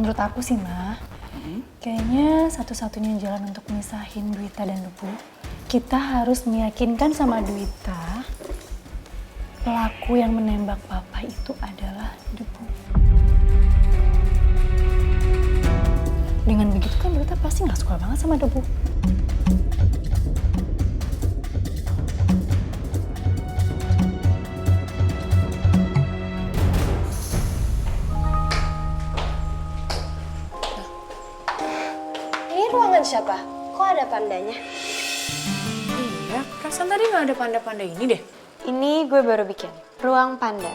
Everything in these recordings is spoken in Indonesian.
Menurut aku sih, Ma, kayaknya satu-satunya jalan untuk misahin Dwita dan Debu, kita harus meyakinkan sama Dwita pelaku yang menembak Papa itu adalah Debu. Dengan begitu kan Dwita pasti nggak suka banget sama Debu. Ini ruangan siapa? Kok ada pandanya? Iya, perasaan tadi nggak ada panda-panda ini deh. Ini gue baru bikin, ruang panda.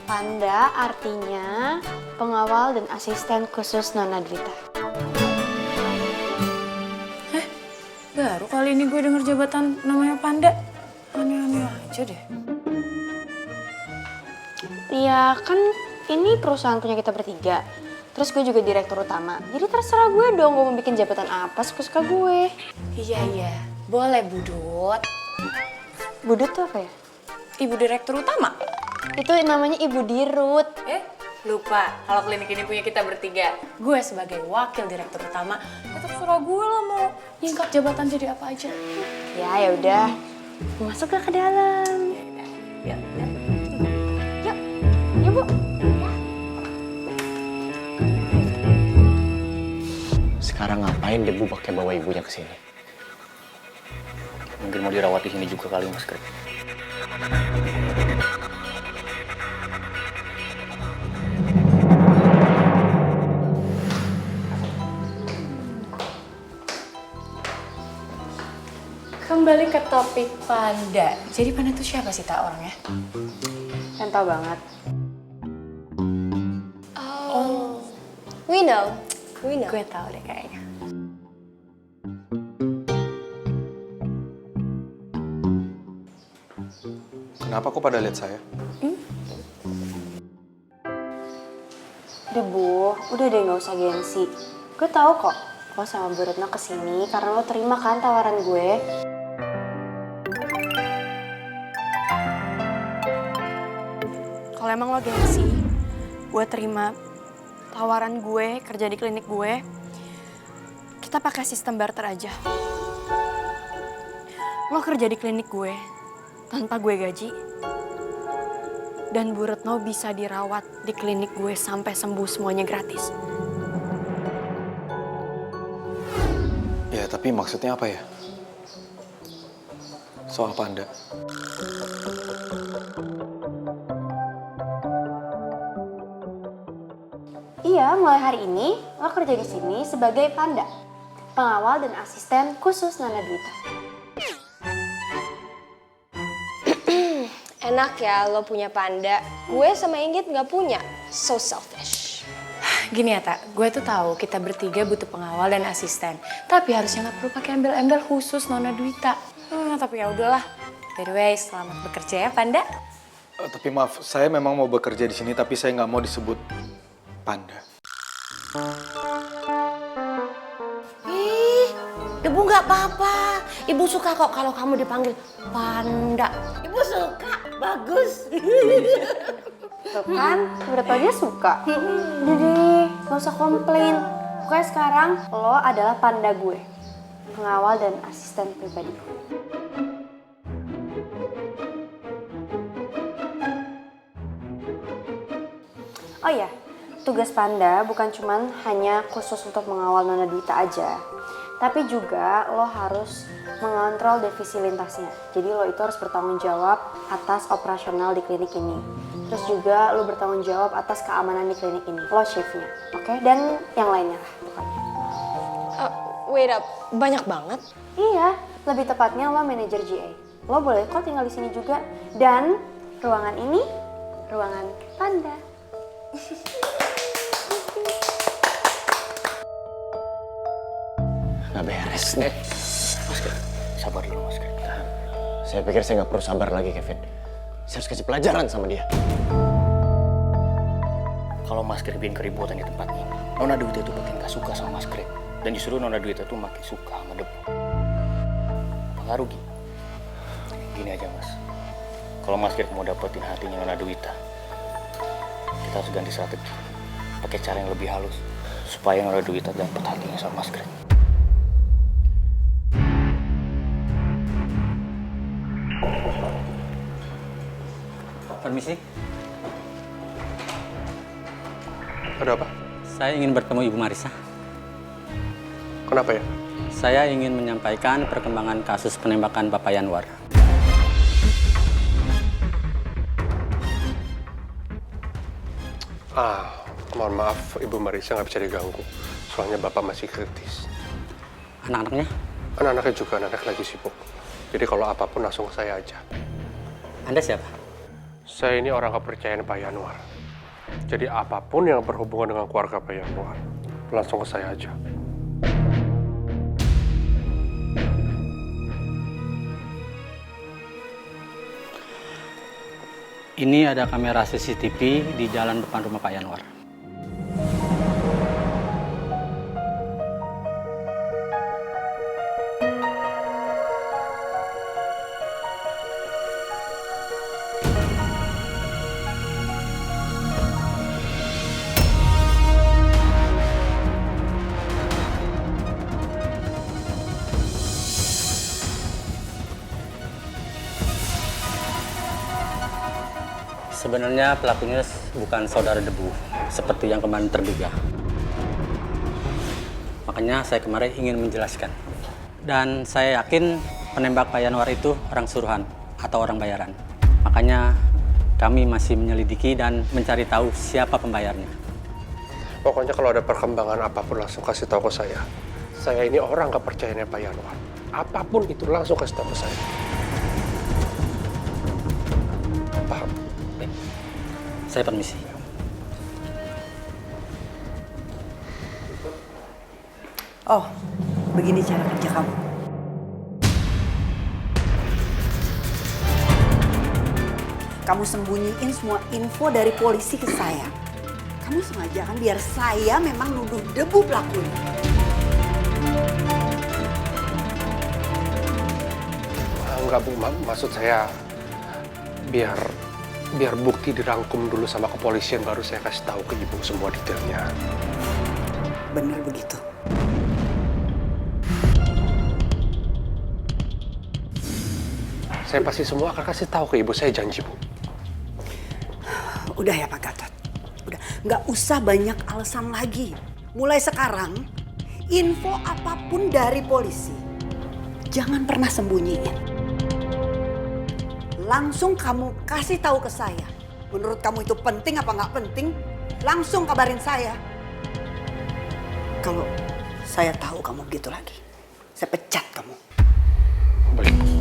Panda artinya pengawal dan asisten khusus Nona Dwita. Baru kali ini gue denger jabatan namanya panda. Aneh-aneh aja deh. Ya kan ini perusahaan punya kita bertiga. Terus gue juga direktur utama. Jadi terserah gue dong gue mau bikin jabatan apa suka-suka gue. Iya, boleh Budut. Budut tuh apa ya? Ibu direktur utama. Itu namanya Ibu Dirut. Lupa kalau klinik ini punya kita bertiga. Gue sebagai wakil direktur utama, ya terserah gue lah mau nyingkat jabatan jadi apa aja. Ya udah, masuk ke dalam. Ya. Yuk Bu. Sekarang ngapain Debu pakai bawa ibunya ke sini? Mungkin mau dirawat di sini juga kali Mas Krik. Kembali ke topik panda. Jadi panda itu siapa sih tak orangnya? Kan tau banget. Oh, We know. gue tahu deh kayaknya. Kenapa kok pada lihat saya? Debu, udah deh nggak usah gengsi. Gue tahu kok, lo sama Bu Retno kesini karena lo terima kan tawaran gue. Kalau emang lo gengsi, gue terima tawaran gue kerja di klinik gue. Kita pakai sistem barter aja. Lo kerja di klinik gue tanpa gue gaji. Dan Bu Retno bisa dirawat di klinik gue sampai sembuh semuanya gratis. Ya, tapi maksudnya apa ya? Soal panda. Iya, mulai hari ini lo kerja di sini sebagai panda, pengawal dan asisten khusus Nona Dwita. Enak ya lo punya panda. Gue sama Inggit nggak punya. So selfish. Gini ya tak, gue tuh tahu kita bertiga butuh pengawal dan asisten. Tapi harusnya nggak perlu pakai embel-embel khusus Nona Dwita. Tapi ya udahlah. By the way, selamat bekerja ya Panda. Tapi maaf, saya memang mau bekerja di sini, tapi saya nggak mau disebut panda. Debu nggak apa-apa. Ibu suka kok kalau kamu dipanggil panda. Ibu suka, bagus. Tuh kan, Bu Retno aja suka. Udah deh, gak usah komplain. Pokoknya sekarang lo adalah panda gue, pengawal dan asisten pribadi. Oh iya, tugas panda bukan cuman hanya khusus untuk mengawal Nona Dwita aja, tapi juga lo harus mengontrol devisi lintasnya. Jadi lo itu harus bertanggung jawab atas operasional di klinik ini. Terus juga lo bertanggung jawab atas keamanan di klinik ini. Lo chefnya, oke? Dan yang lainnya lah pokoknya. Wait up, banyak banget. Iya, lebih tepatnya lo manajer GA. Lo boleh kok tinggal di sini juga. Dan ruangan ini, ruangan panda. Nggak beres deh. Mas Krik, sabar dulu Mas Krik. Tahan. Saya pikir saya nggak perlu sabar lagi Kevin. Saya harus kasih pelajaran sama dia. Kalau Mas Krik bikin keributan di tempat ini, Nona Dwita itu makin gak suka sama Mas Krik. Dan justru Nona Dwita itu makin suka sama Debu. Apa nggak rugi? Gini aja Mas, kalau Mas Krik mau dapetin hatinya Nona Dwita, kita harus ganti strategi. Pakai cara yang lebih halus. supaya Nona Duwita dapat hatinya sama Mas Greg. Permisi, Ada apa? saya ingin bertemu Ibu Marisa. Kenapa ya? Saya ingin menyampaikan perkembangan kasus penembakan Bapak Yanwar. Mohon maaf, Ibu Marisa nggak bisa diganggu. Soalnya Bapak masih kritis. Anak-anaknya, Anak-anaknya juga, anak lagi sibuk. Jadi kalau apapun langsung ke saya aja. Anda siapa? Saya ini orang kepercayaan Pak Yanwar. Jadi apapun yang berhubungan dengan keluarga Pak Yanwar, langsung ke saya aja. Ini ada kamera CCTV di jalan depan rumah Pak Yanwar. Sebenarnya pelakunya bukan saudara debu, seperti yang kemarin terduga. Makanya saya kemarin ingin menjelaskan. Dan saya yakin penembak Pak Yanwar itu orang suruhan atau orang bayaran. Makanya kami masih menyelidiki dan mencari tahu siapa pembayarnya. Pokoknya kalau ada perkembangan apapun langsung kasih tahu ke saya. Saya ini orang kepercayaannya Pak Yanwar. Apapun itu langsung kasih tahu ke saya. Paham? Saya permisi. Oh, begini cara kerja kamu. Kamu sembunyiin semua info dari polisi ke saya. Kamu sengaja kan biar saya memang nuduh debu pelakunya. Enggak Bu, maksud saya biar bukti dirangkum dulu sama kepolisian baru saya kasih tahu ke Ibu semua detailnya. Benar begitu. Saya pasti semua akan kasih tahu ke Ibu, saya janji Bu. Udah ya Pak Gatot. Udah, nggak usah banyak alasan lagi. Mulai sekarang, info apapun dari polisi, jangan pernah sembunyiin. Langsung kamu kasih tahu ke saya. Menurut kamu itu penting apa nggak penting, langsung kabarin saya. Kalau saya tahu kamu begitu lagi, saya pecat kamu. Baik.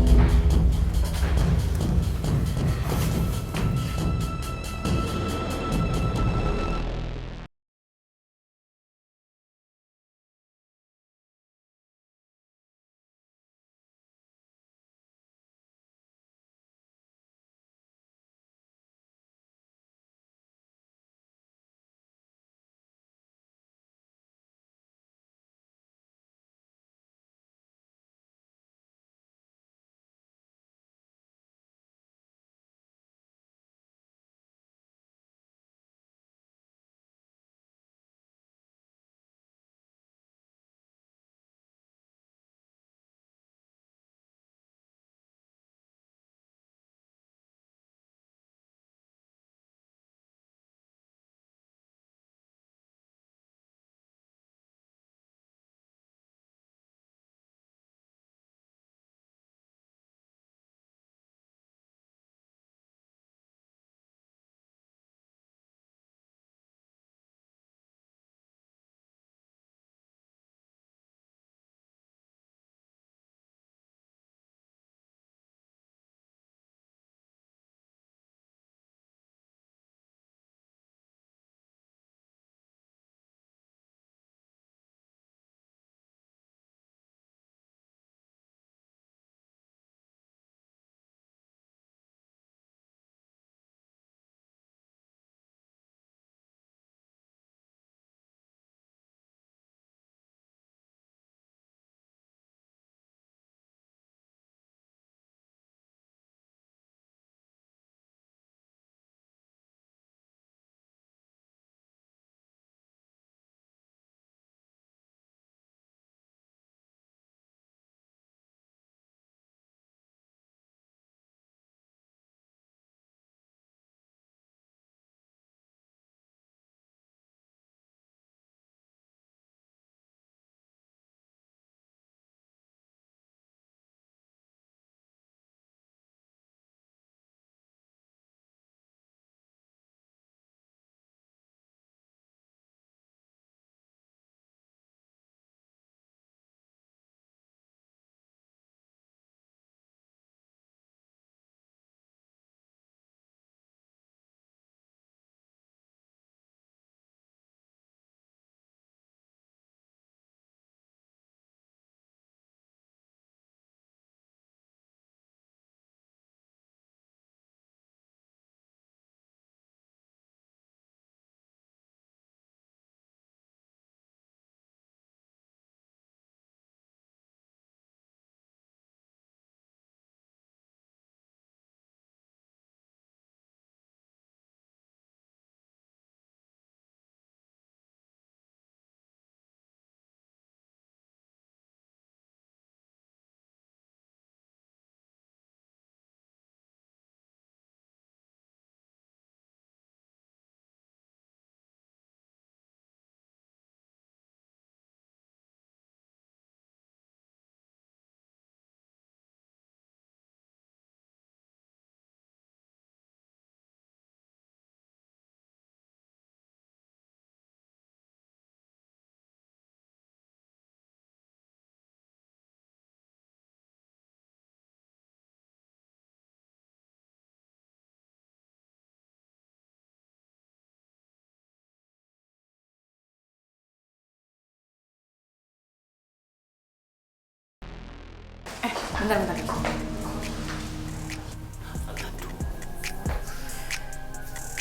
Bentar.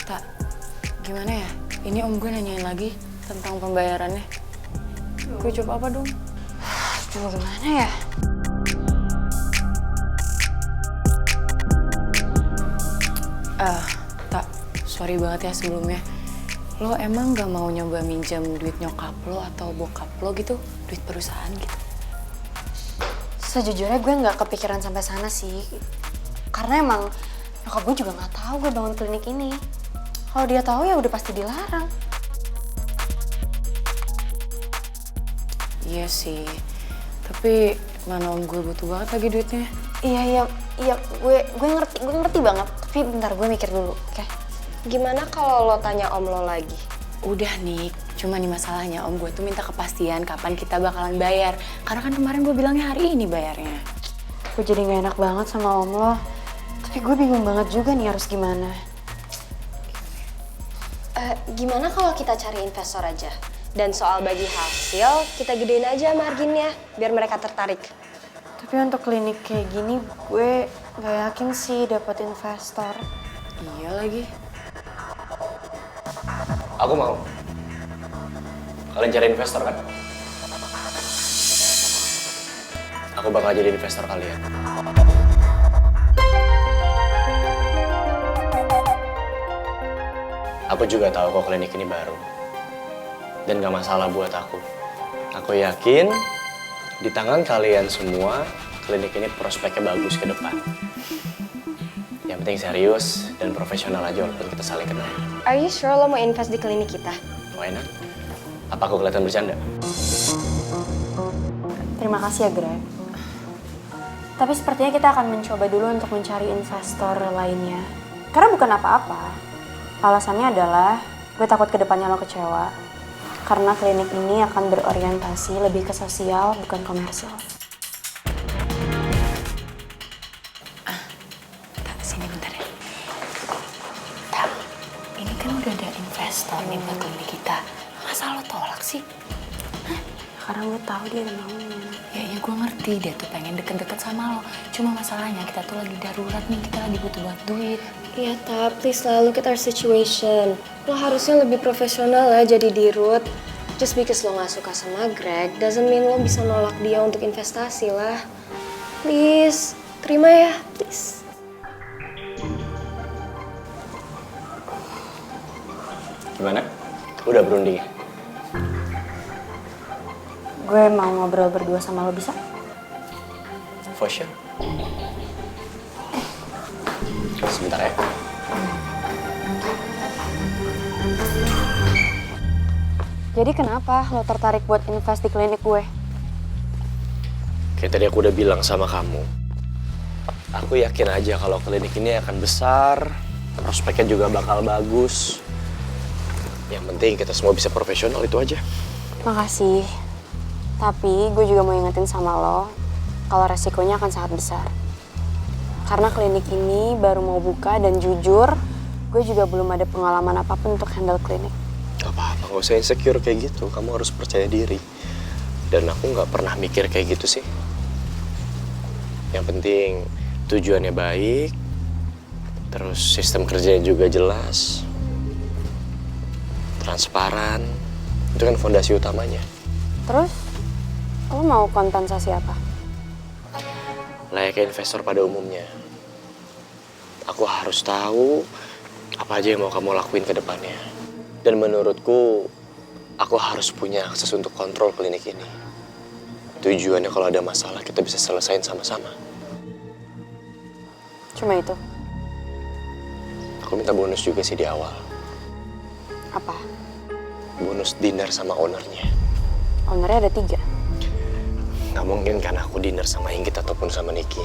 Tak, gimana ya? Ini om gue nanyain lagi tentang pembayarannya. Gue coba apa dong? Coba gimana ya? Tak, sorry banget ya sebelumnya. Lo emang gak mau nyoba minjem duit nyokap lo atau bokap lo gitu? Duit perusahaan gitu? Sejujurnya gue nggak kepikiran sampai sana sih. Karena emang nyokap gue juga nggak tahu gue bangun klinik ini. Kalau dia tahu ya udah pasti dilarang. Iya sih, tapi mana om gue butuh banget lagi duitnya. Iya, gue ngerti banget. Tapi bentar gue mikir dulu, oke? Gimana kalau lo tanya om lo lagi? Udah nih, cuma nih masalahnya om gue tuh minta kepastian kapan kita bakalan bayar. Karena kan kemarin gue bilangnya hari ini bayarnya. Gue jadi nggak enak banget sama om lo. Tapi gue bingung banget juga nih harus gimana. Gimana kalau kita cari investor aja? Dan soal bagi hasil, kita gedein aja marginnya, biar mereka tertarik. Tapi untuk klinik kayak gini, gue nggak yakin sih dapat investor. Iya lagi. Aku mau. Kalian cari investor kan? Aku bakal jadi investor kalian. Aku juga tahu kok klinik ini baru. Dan gak masalah buat aku. Aku yakin di tangan kalian semua, klinik ini prospeknya bagus ke depan. Yang penting serius dan profesional aja walaupun kita saling kenal. Are you sure lo mau invest di klinik kita? Why not? Apa aku kelihatan bercanda? Terima kasih ya, Greg. Tapi sepertinya kita akan mencoba dulu untuk mencari investor lainnya. Karena bukan apa-apa. Alasannya adalah gue takut kedepannya lo kecewa. Karena klinik ini akan berorientasi lebih ke sosial, bukan komersial. Tak, sini bentar ya. Tak, ini kan udah ada investor nih buat klinik kita. Masa lo tolak sih? Karena gue tahu dia ada maunya. Ya gue ngerti dia tuh pengen deket-deket sama lo. Cuma masalahnya kita tuh lagi darurat nih, kita lagi butuh banget duit. Iya, tapi please look at our situation. Lo harusnya lebih profesional lah jadi dirut. Just because lo gak suka sama Greg, doesn't mean lo bisa nolak dia untuk investasi lah. Please, terima ya, please. Gimana? Udah berunding ya? Gue mau ngobrol berdua sama lo, bisa? For sure. Sebentar ya. Jadi kenapa lo tertarik buat invest di klinik gue? Kayak tadi aku udah bilang sama kamu. Aku yakin aja kalau klinik ini akan besar, prospeknya juga bakal bagus. Yang penting kita semua bisa profesional, itu aja. Makasih. Tapi gue juga mau ingetin sama lo kalau resikonya akan sangat besar. Karena klinik ini baru mau buka dan jujur, gue juga belum ada pengalaman apapun untuk handle klinik. Gak apa-apa, gak usah insecure kayak gitu. Kamu harus percaya diri. Dan aku gak pernah mikir kayak gitu sih. Yang penting tujuannya baik, terus sistem kerjanya juga jelas, transparan. Itu kan fondasi utamanya. Terus, lo mau kompensasi apa? Layaknya investor pada umumnya. Aku harus tahu apa aja yang mau kamu lakuin ke depannya. Dan menurutku, aku harus punya akses untuk kontrol klinik ini. Tujuannya kalau ada masalah, kita bisa selesain sama-sama. Cuma itu? Aku minta bonus juga sih di awal. Apa? Bonus dinner sama ownernya. Ownernya ada 3. Gak mungkin kan aku dinner sama Inggit ataupun sama Niki.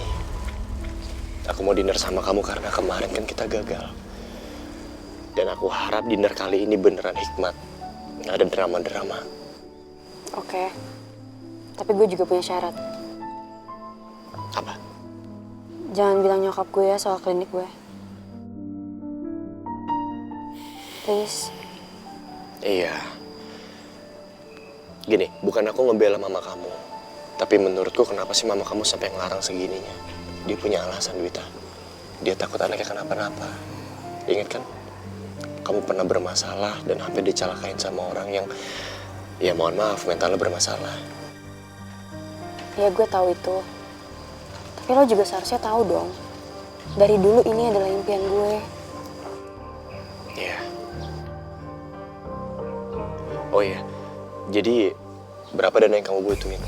Aku mau dinner sama kamu karena kemarin kan kita gagal. Dan aku harap dinner kali ini beneran hikmat. Gak ada drama-drama. Oke. Tapi gue juga punya syarat. Apa? Jangan bilang nyokap gue ya soal klinik gue. Please. Iya. Gini, bukan aku ngebela mama kamu. Tapi menurutku kenapa sih mama kamu sampai ngelarang segininya? Dia punya alasan, Dwita. Dia takut anaknya kenapa-napa. Ingat kan? Kamu pernah bermasalah dan hampir dicelakain sama orang yang, ya mohon maaf, mentalnya bermasalah. Ya gue tahu itu. Tapi lo juga seharusnya tahu dong. Dari dulu ini adalah impian gue. Iya. Oh iya, jadi berapa dana yang kamu butuhin?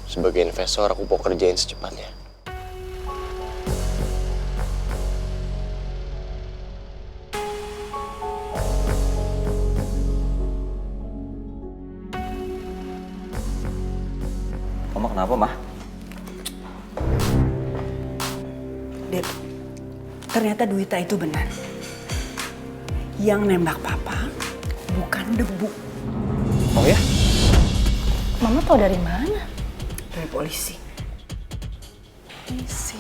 Sebagai investor, aku mau kerjain secepatnya. Mama kenapa, Mah? Dep, ternyata Dwita itu benar. Yang nembak papa bukan debu. Oh ya? Mama tahu dari mana? Dari polisi. Polisi.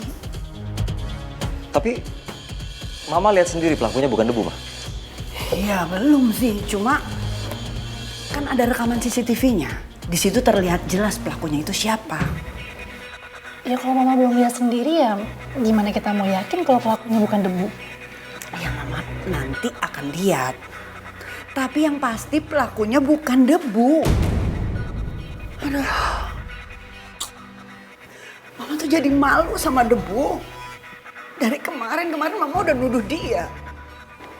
Tapi Mama lihat sendiri pelakunya bukan debu, Mah. Ya belum sih, cuma kan ada rekaman CCTV-nya. Di situ terlihat jelas pelakunya itu siapa. Ya kalau Mama belum lihat sendiri ya gimana kita mau yakin kalau pelakunya bukan debu? Ya Mama nanti akan lihat. Tapi yang pasti pelakunya bukan debu. Aduh. Mama tuh jadi malu sama debu. Dari kemarin Mama udah nuduh dia.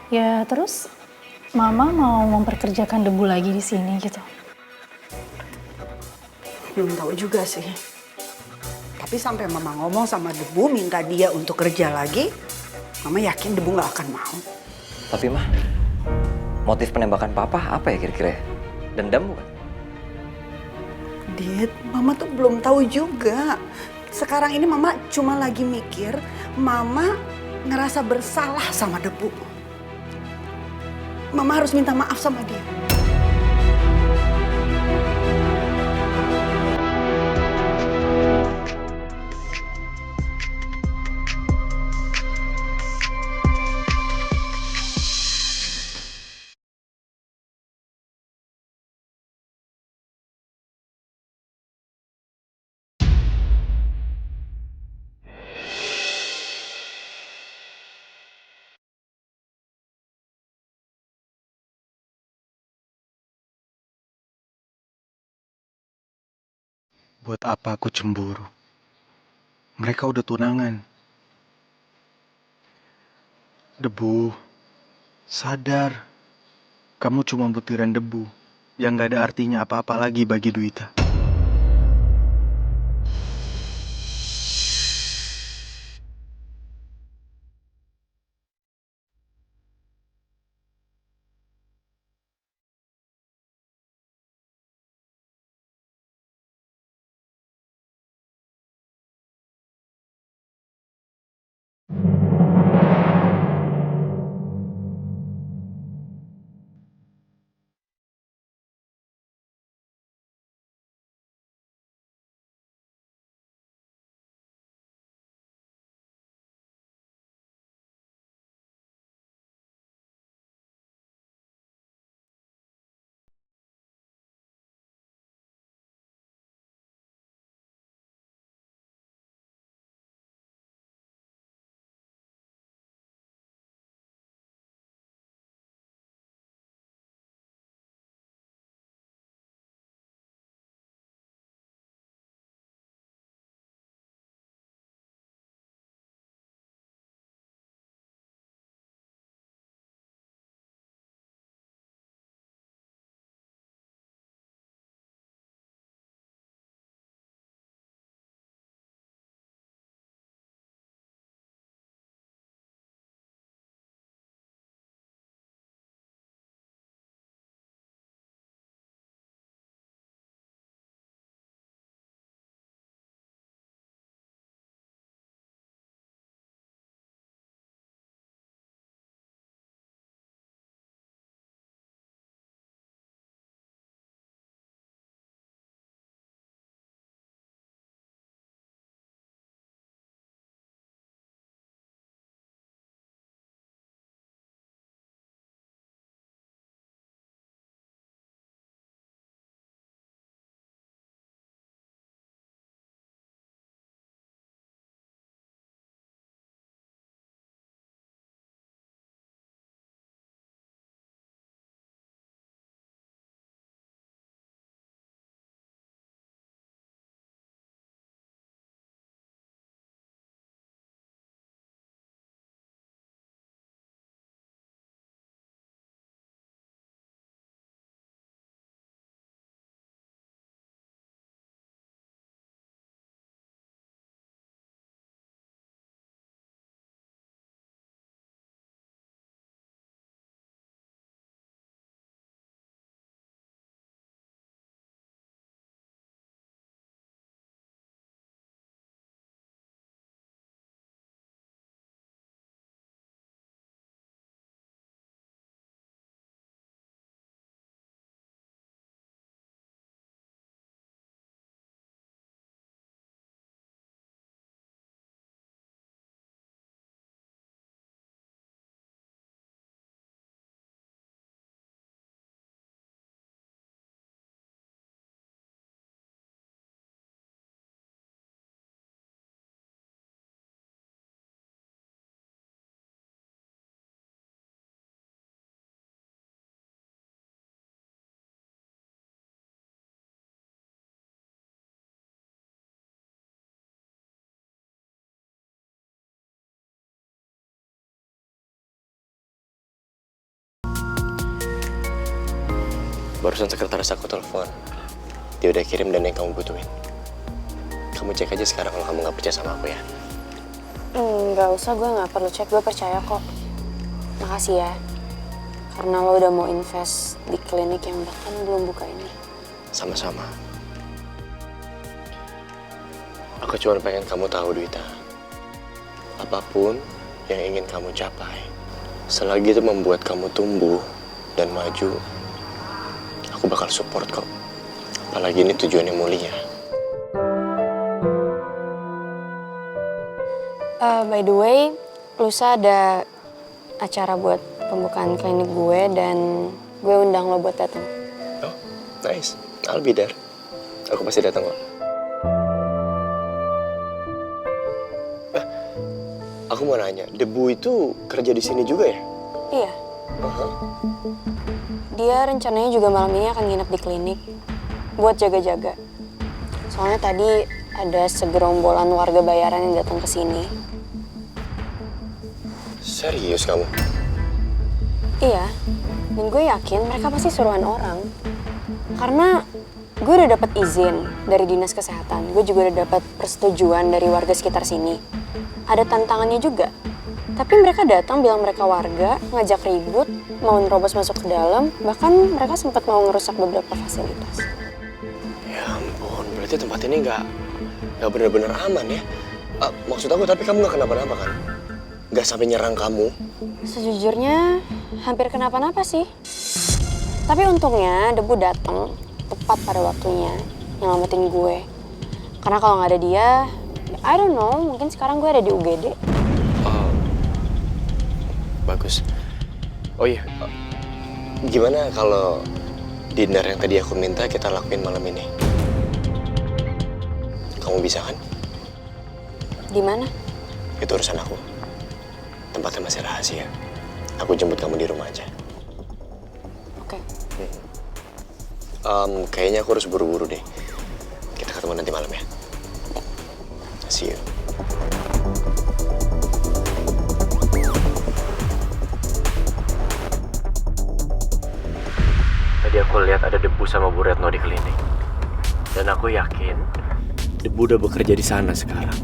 Ya terus Mama mau memperkerjakan debu lagi di sini gitu. Belum tahu juga sih. Tapi sampai Mama ngomong sama debu minta dia untuk kerja lagi, Mama yakin debu gak akan mau. Tapi Mah, motif penembakan Papa apa ya kira-kira? Dendam bukan? Dit, Mama tuh belum tahu juga. Sekarang ini Mama cuma lagi mikir, Mama ngerasa bersalah sama debu. Mama harus minta maaf sama dia. Buat apa aku cemburu? Mereka udah tunangan. Debu, sadar. Kamu cuma butiran debu yang gak ada artinya apa-apa lagi bagi Dwita. Barusan sekretaris aku telepon. Dia udah kirim dan yang kamu butuhin. Kamu cek aja sekarang kalau kamu nggak percaya sama aku ya. Nggak usah, gue nggak perlu cek, gue percaya kok. Makasih ya, karena lo udah mau invest di klinik yang bahkan belum buka ini. Sama-sama. Aku cuma pengen kamu tahu, Dwita. Apapun yang ingin kamu capai, selagi itu membuat kamu tumbuh dan maju, aku bakal support kok. Apalagi ini tujuannya mulia. By the way, lusa ada acara buat pembukaan klinik gue dan gue undang lo buat datang. Oh, nice. I'll be there. Aku pasti datang kok. Aku mau nanya, Debu itu kerja di sini juga ya? Iya. Dia rencananya juga malam ini akan nginep di klinik buat jaga-jaga. Soalnya tadi ada segerombolan warga bayaran yang datang ke sini. Serius kamu? Iya, dan gue yakin mereka pasti suruhan orang. Karena gue udah dapat izin dari dinas kesehatan, gue juga udah dapat persetujuan dari warga sekitar sini. Ada tantangannya juga. Tapi mereka datang bilang mereka warga, ngajak ribut, mau nerobos masuk ke dalam, bahkan mereka sempat mau ngerusak beberapa fasilitas. Ya ampun, berarti tempat ini nggak benar-benar aman ya? Maksud aku, tapi kamu nggak kenapa-napa kan? Nggak sampai nyerang kamu? Sejujurnya hampir kenapa-napa sih. Tapi untungnya Debu datang tepat pada waktunya nyelamatin gue. Karena kalau nggak ada dia, I don't know, mungkin sekarang gue ada di UGD. Oh, bagus. Oh iya, gimana kalau dinner yang tadi aku minta kita lakuin malam ini? Kamu bisa kan? Di mana? Itu urusan aku. Tempatnya masih rahasia. Aku jemput kamu di rumah aja. Oke. Kayaknya aku harus buru-buru deh. Kita ketemu nanti malam ya. See you. Tadi aku lihat ada Debu sama Bu Retno di klinik. Dan aku yakin Debu udah bekerja di sana sekarang.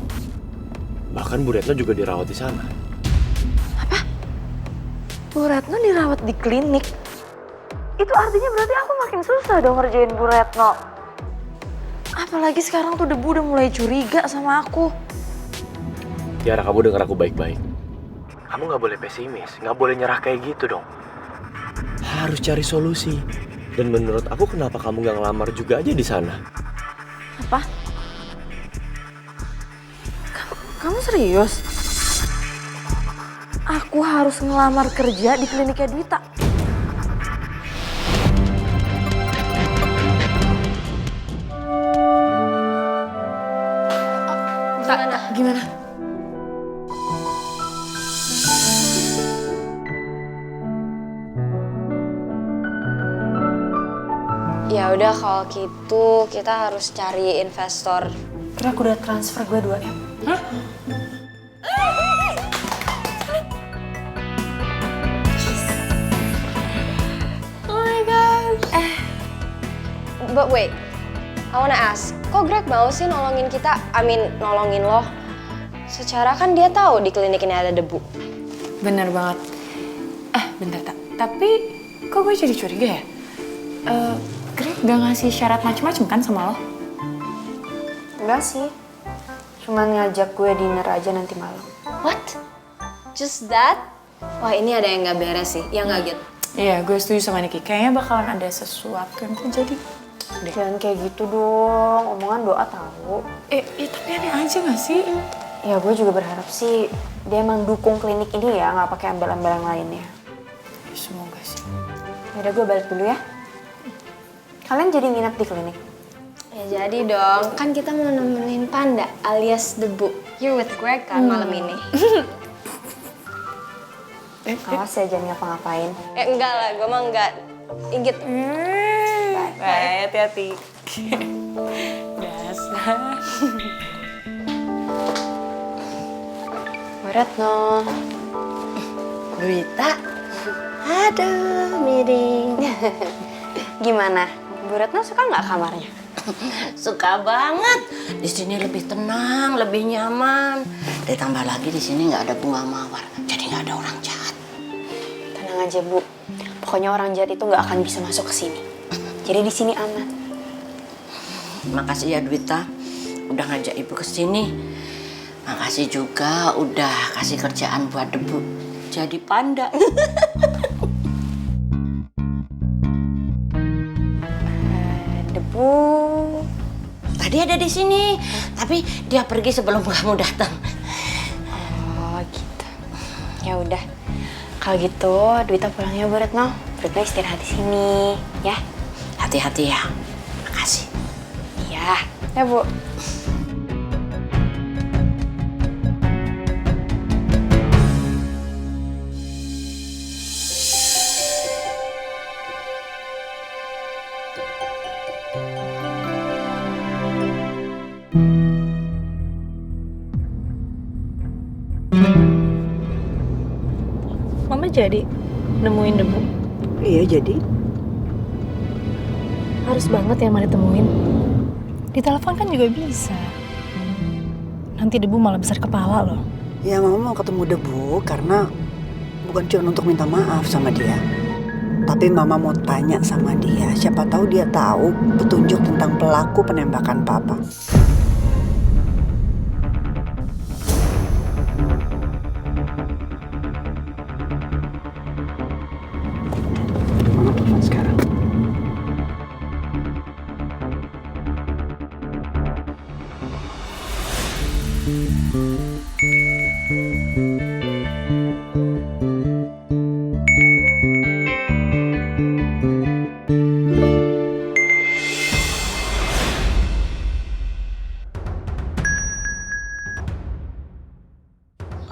Bahkan Bu Retno juga dirawat di sana. Bu Retno dirawat di klinik? Itu artinya berarti aku makin susah dong ngerjain Bu Retno. Apalagi sekarang tuh Debu udah mulai curiga sama aku. Tiara, kamu denger aku baik-baik. Kamu gak boleh pesimis, gak boleh nyerah kayak gitu dong. Harus cari solusi. Dan menurut aku, kenapa kamu gak ngelamar juga aja di sana? Apa? Kamu serius? Aku harus ngelamar kerja di kliniknya Dwita. Gimana? Ya udah kalau gitu kita harus cari investor. Kira aku udah transfer gue 2M. Hah? Oh my god. But wait, I wanna ask, kok Greg mau sih nolongin kita? Nolongin lo? Secara kan dia tahu di klinik ini ada Debu. Bener banget. Bentar, Tak. Tapi kok gue jadi curiga ya? Greg gak ngasih syarat macem-macem kan sama lo? Enggak sih, cuman ngajak gue dinner aja nanti malam. What? Just that? Wah, ini ada yang nggak beres sih, yang nggak gitu. Iya, gue setuju sama Niki. Kayaknya bakalan ada sesuatu yang terjadi. Jangan kayak gitu dong, omongan doa tahu. Tapi aneh aja gak sih? Ya gue juga berharap sih dia emang dukung klinik ini ya, nggak pakai embel-embel yang lainnya. Ya, semoga sih. Yaudah gue balik dulu ya. Kalian jadi nginep di klinik? Ya jadi dong, kan kita mau nemenin Panda alias Debu. You're with Greg kan malam ini. Awas ya jangan ngapa-ngapain. Enggak lah, gue mah enggak. Inggit. Bye, hati-hati. Dasar. Bu Retno. Dwita. Aduh, miring. Gimana? Bu Retno suka nggak kamarnya? Suka banget. Di sini lebih tenang, lebih nyaman. Ditambah lagi di sini nggak ada bunga mawar, jadi nggak ada orang jahat. Tenang aja Bu, pokoknya orang jahat itu nggak akan bisa masuk ke sini. Jadi di sini aman. Makasih ya Dwita, udah ngajak ibu ke sini. Makasih juga udah kasih kerjaan buat Debu jadi panda. Debu. Tadi ada di sini, tapi dia pergi sebelum kamu datang. Oh gitu. Ya udah. Kalau gitu, Dwita pulang ya Bu Retno. Bu Retno istirahat di sini, ya. Hati-hati ya. Makasih. Iya. Ya Bu. Mama jadi nemuin Debu. Iya jadi. Harus banget ya Mama ditemuin. Di telepon kan juga bisa. Nanti Debu malah besar kepala loh. Ya mama mau ketemu Debu karena bukan cuma untuk minta maaf sama dia. Tapi mama mau tanya sama dia, siapa tahu dia tahu petunjuk tentang pelaku penembakan papa. Mama telepon sekarang.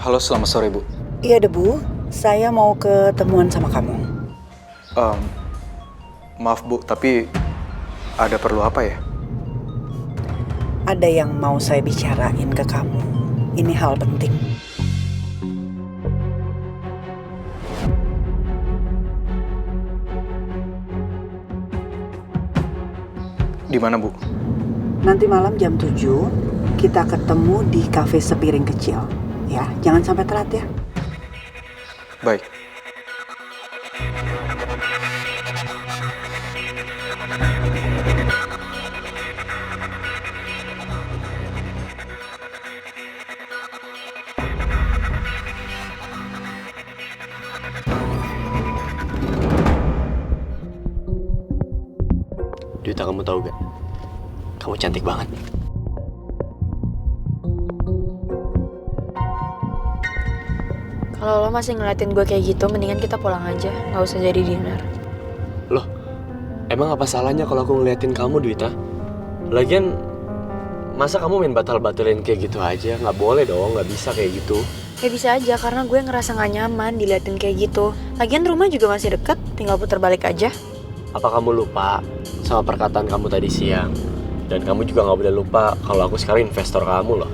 Halo, selamat sore, Bu. Iya Debu, saya mau ketemuan sama kamu. Maaf, Bu, tapi ada perlu apa ya? Ada yang mau saya bicarain ke kamu. Ini hal penting. Di mana, Bu? Nanti malam jam 7 kita ketemu di kafe sepiring kecil. Ya, jangan sampai telat ya. Baik. Dwita, kamu tahu gak? Kamu cantik banget. Kalau lo masih ngeliatin gue kayak gitu, mendingan kita pulang aja. Nggak usah jadi dinner. Loh, emang apa salahnya kalau aku ngeliatin kamu, Dwita? Lagian, masa kamu main batal-batalin kayak gitu aja? Nggak boleh dong, nggak bisa kayak gitu. Ya bisa aja, karena gue ngerasa nggak nyaman diliatin kayak gitu. Lagian rumah juga masih deket, tinggal putar balik aja. Apa kamu lupa sama perkataan kamu tadi siang? Dan kamu juga nggak boleh lupa kalau aku sekarang investor kamu loh.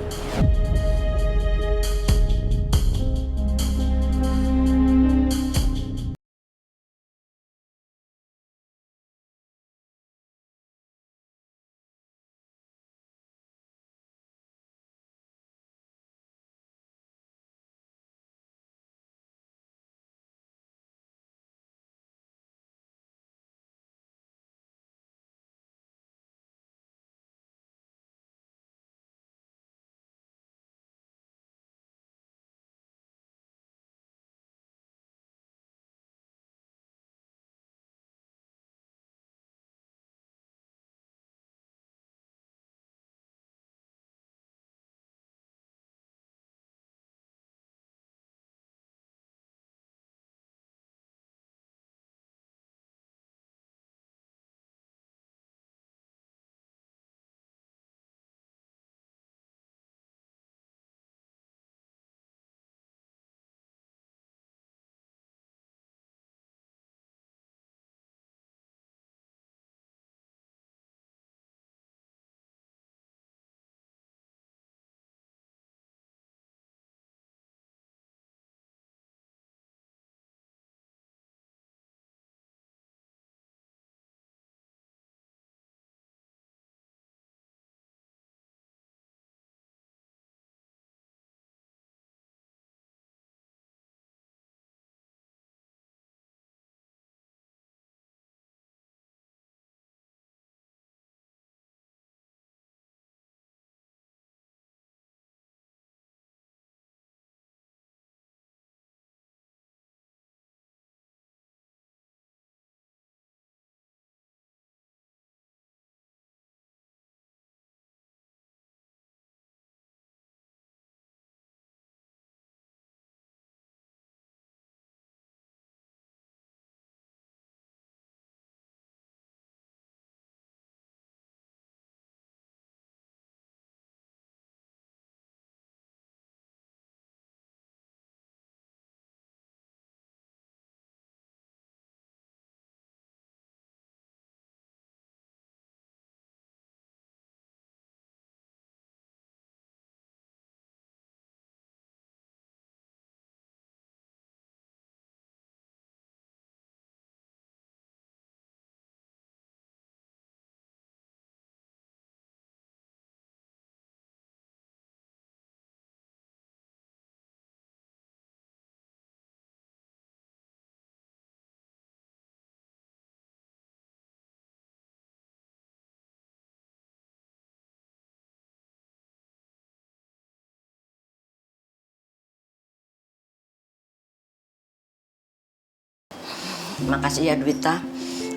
makasih ya Dwita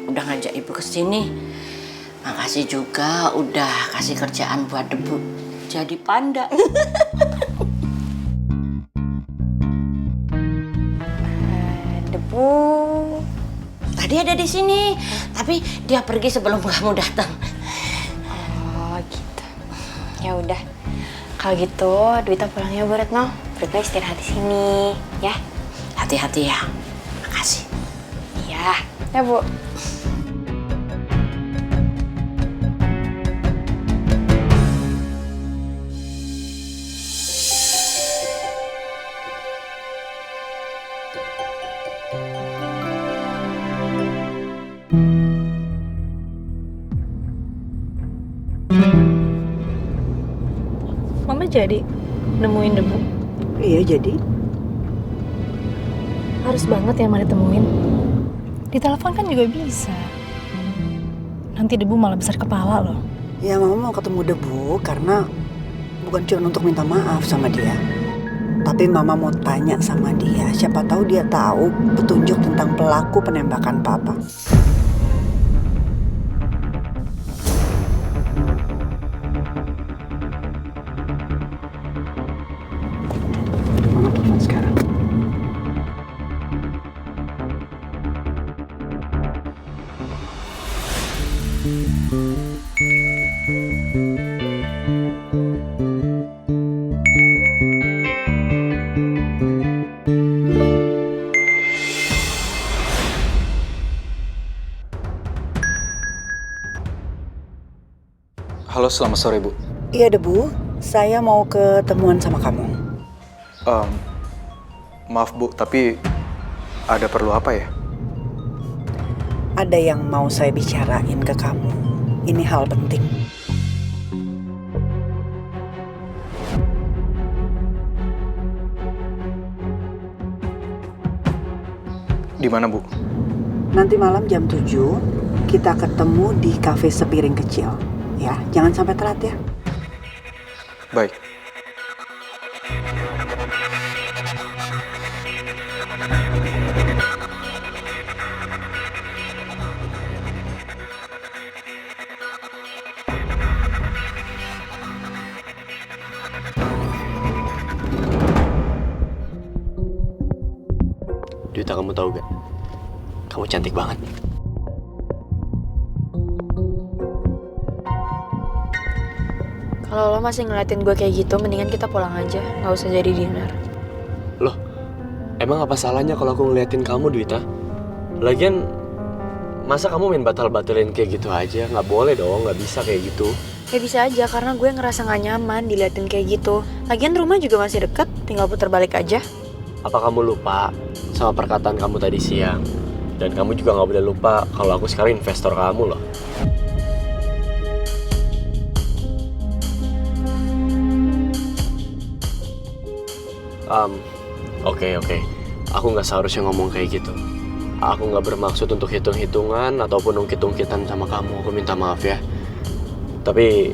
udah ngajak ibu ke sini. Makasih juga udah kasih kerjaan buat Debu jadi panda. Debu Tadi ada di sini, tapi dia pergi sebelum kamu datang. oh gitu. Ya udah. Kalau gitu Dwita pulang ya Bu Retno. Bu Retno istirahat di sini ya. Hati-hati ya. Makasih. Iya. Ya Bu. Mama jadi nemuin Debu. Iya jadi. Harus banget ya Mama ditemuin. Di telepon kan juga bisa. Nanti Debu malah besar kepala loh. Ya mama mau ketemu Debu karena bukan cuma untuk minta maaf sama dia. Tapi mama mau tanya sama dia, siapa tahu dia tahu petunjuk tentang pelaku penembakan papa. Mama telepon sekarang. Halo, selamat sore, Bu. Iya Debu, saya mau ketemuan sama kamu. Maaf, Bu, tapi ada perlu apa ya? Ada yang mau saya bicarain ke kamu. Ini hal penting. Di mana, Bu? Nanti malam jam 7 kita ketemu di kafe sepiring kecil. Ya, jangan sampai telat ya. Baik. Dwita, kamu tahu gak? Kamu cantik banget. Kalau lo masih ngeliatin gue kayak gitu, mendingan kita pulang aja. Nggak usah jadi dinner. Loh, emang apa salahnya kalau aku ngeliatin kamu, Dwita? Lagian, masa kamu main batal-batalin kayak gitu aja? Nggak boleh dong, nggak bisa kayak gitu. Ya bisa aja, karena gue ngerasa nggak nyaman diliatin kayak gitu. Lagian rumah juga masih deket, tinggal putar balik aja. Apa kamu lupa sama perkataan kamu tadi siang? Dan kamu juga nggak boleh lupa kalau aku sekarang investor kamu loh. Oke. Aku nggak seharusnya ngomong kayak gitu. Aku nggak bermaksud untuk hitung-hitungan ataupun ungkit-ungkitan sama kamu. Aku minta maaf ya. Tapi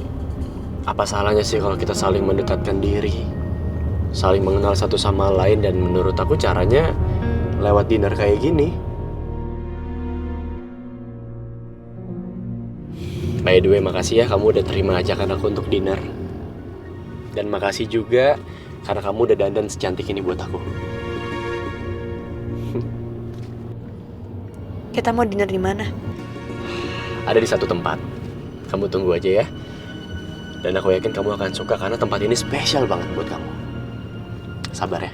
apa salahnya sih kalau kita saling mendekatkan diri, saling mengenal satu sama lain, dan menurut aku caranya lewat dinner kayak gini. By the way, makasih ya kamu udah terima ajakan aku untuk dinner. Dan makasih juga karena kamu udah dandan secantik ini buat aku. Kita mau dinner di mana? Ada di satu tempat. Kamu tunggu aja ya. Dan aku yakin kamu akan suka karena tempat ini spesial banget buat kamu. Sabar ya.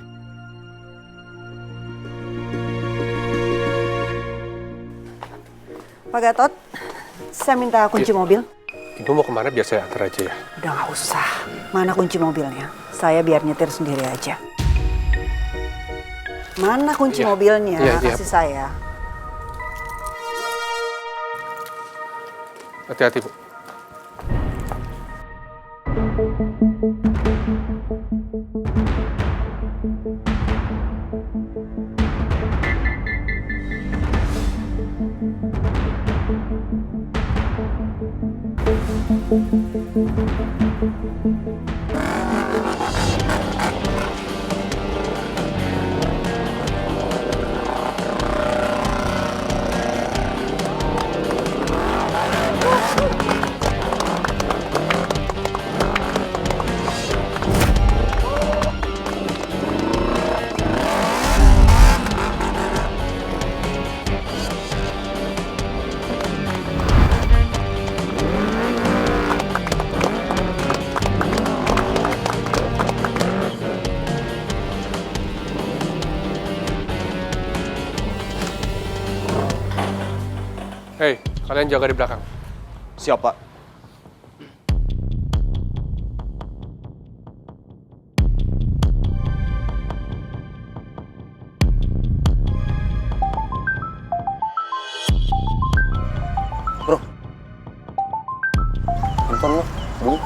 Pak Gatot, saya minta kunci mobil. Ibu mau kemana? Biar saya antar aja ya. Udah nggak usah. Mana kunci mobilnya? Saya biar nyetir sendiri aja. Mana kunci mobilnya? Iya. Kasih saya. Hati-hati, Bu. kalian jaga di belakang. Siap, Pak. Bro. Handphone lo, bunyi.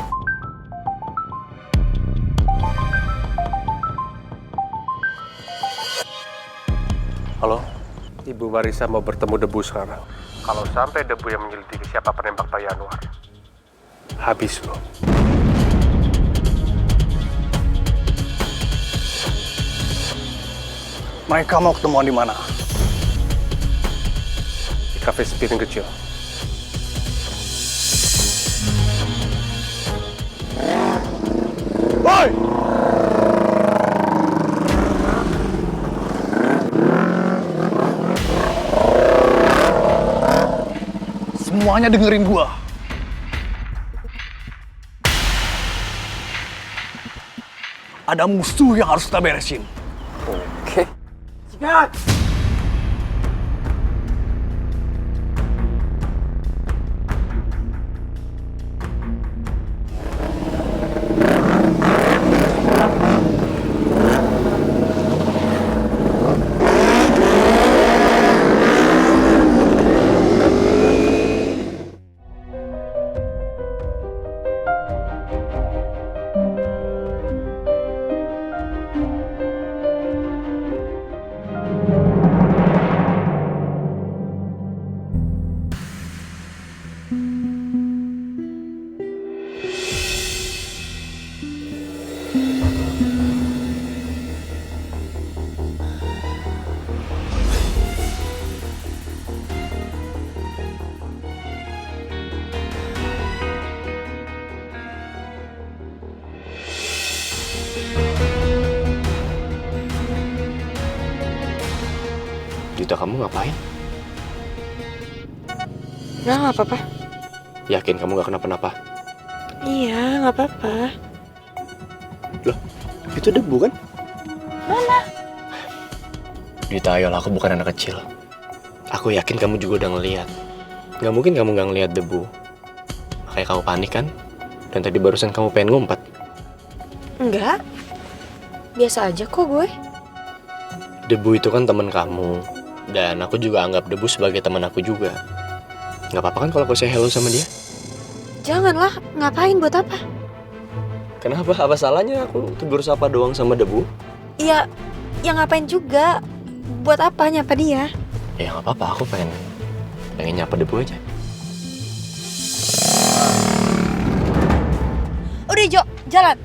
Halo? Ibu Marisa mau bertemu Debu sekarang. Kalau sampai Debu yang menyelidiki siapa penembak Pak Yanuar, habis lo. Mereka mau ketemuan di mana? Di kafe Spiring kecil. Woi! Semuanya dengerin gua. Ada musuh yang harus kita beresin. Oke. Cepat! Juta, kamu ngapain? Nggak apa-apa. Yakin kamu gak kenapa-napa? Iya, nggak apa-apa. Loh, itu Debu kan? Mana? Juta, ayolah, aku bukan anak kecil. Aku yakin kamu juga udah ngeliat. Gak mungkin kamu gak ngeliat Debu. Makanya kamu panik kan? Dan tadi barusan kamu pengen ngumpet. Enggak. Biasa aja kok gue. Debu itu kan teman kamu. Dan aku juga anggap Debu sebagai teman aku juga. Gak apa-apa kan kalau aku say hello sama dia? Janganlah, ngapain buat apa? Kenapa? Apa salahnya aku tegur sapa doang sama Debu? Ya ngapain juga. Buat apa nyapa dia? Ya gak apa-apa, aku pengen nyapa Debu aja. Udah Jo, jalan.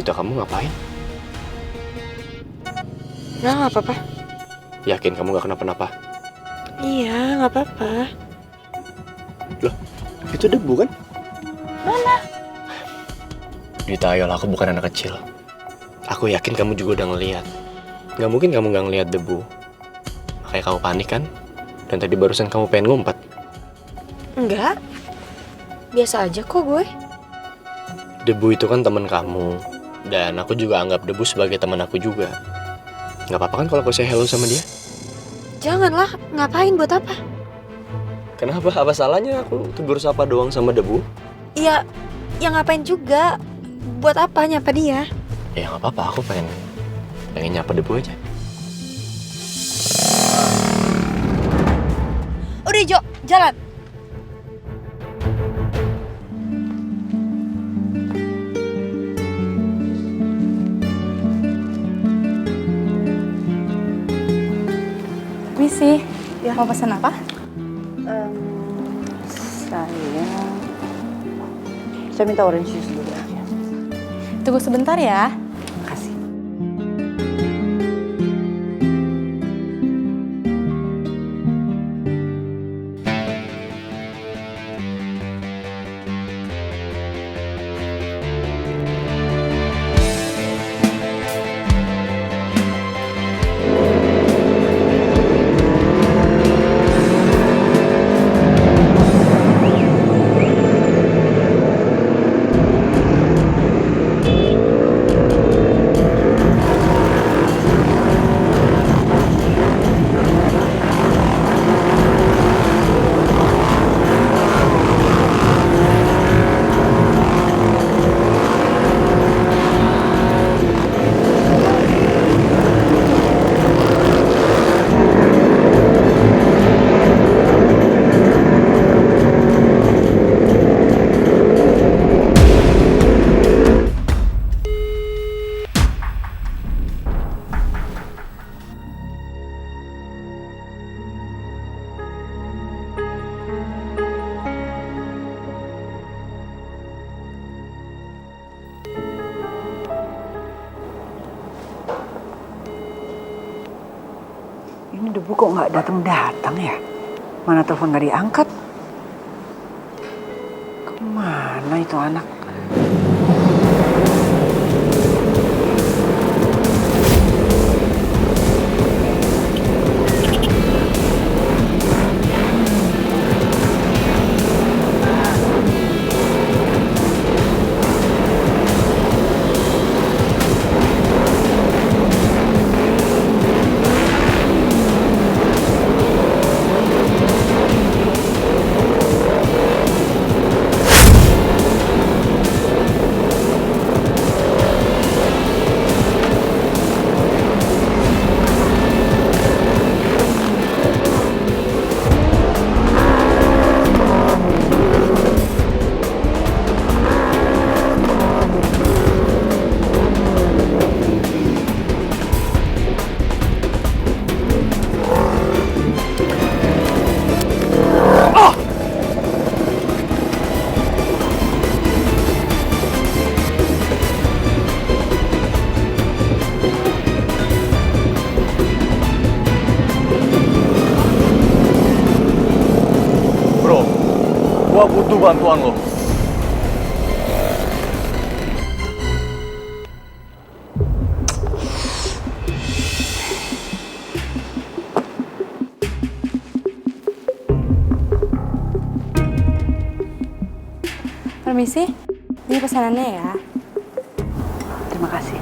Duita kamu ngapain? Nggak apa-apa. Yakin kamu gak kenapa-napa? Iya, nggak apa-apa. Loh, itu debu kan? Mana? Duita, ayolah, aku bukan anak kecil. Aku yakin kamu juga udah ngeliat. Gak mungkin kamu gak ngeliat debu. Makanya kamu panik kan? Dan tadi barusan kamu pengen ngumpet. Enggak. Biasa aja kok gue. Debu itu kan teman kamu. Dan aku juga anggap debu sebagai teman aku juga. Gak apa-apa kan kalau aku say hello sama dia? Janganlah, ngapain buat apa? Kenapa? Apa salahnya aku tegur sapa doang sama debu? Ya ngapain juga. Buat apa nyapa dia? Ya gak apa-apa, aku pengen nyapa debu aja. Udah Jo, jalan. Misi, mau pesan apa? Saya minta orange juice dulu ya. Tunggu sebentar ya. Makasih. Ini debu kok nggak datang ya? Mana telepon nggak diangkat? Kemana itu anak? Gua butuh bantuan lo. Permisi, ini pesanannya ya. Terima kasih.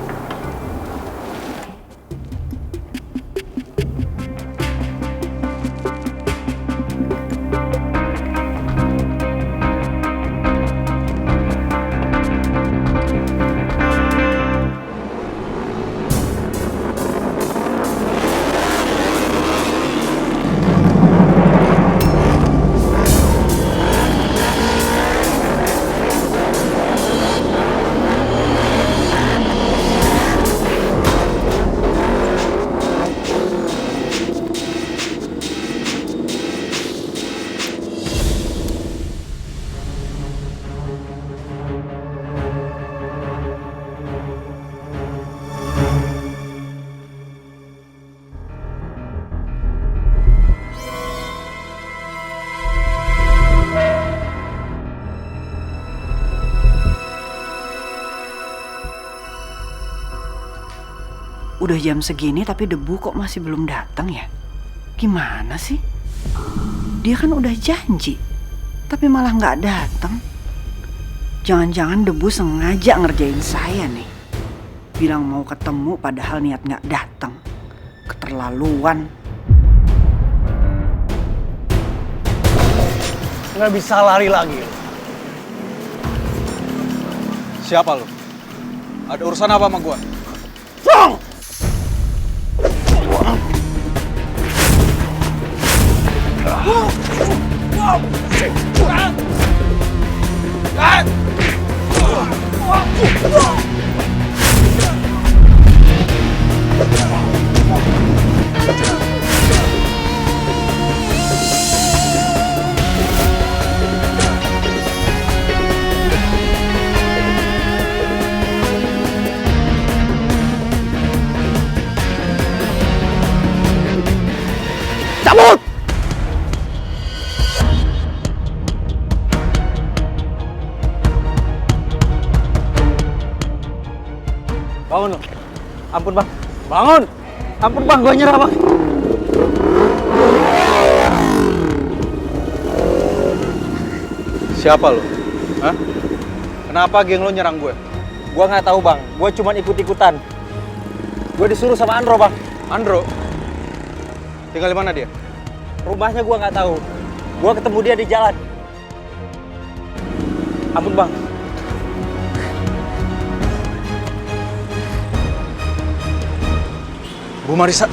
Udah jam segini tapi Debu kok masih belum datang ya? Gimana sih? Dia kan udah janji, tapi malah nggak datang. Jangan-jangan Debu sengaja ngerjain saya nih. Bilang mau ketemu padahal niat nggak datang. Keterlaluan. Nggak bisa lari lagi. Siapa lu? Ada urusan apa sama gua? Song! Cabut! Bangun lu. Ampun bang. Bangun. Ampun bang, gua nyerah bang. Siapa lu? Hah? Kenapa geng lu nyerang gue? Gua nggak tahu bang, gua cuma ikut-ikutan. Gua disuruh sama Andro bang. Andro? Tinggal di mana dia? Rumahnya gua nggak tahu. Gua ketemu dia di jalan. Ampun bang. Bu Marisa,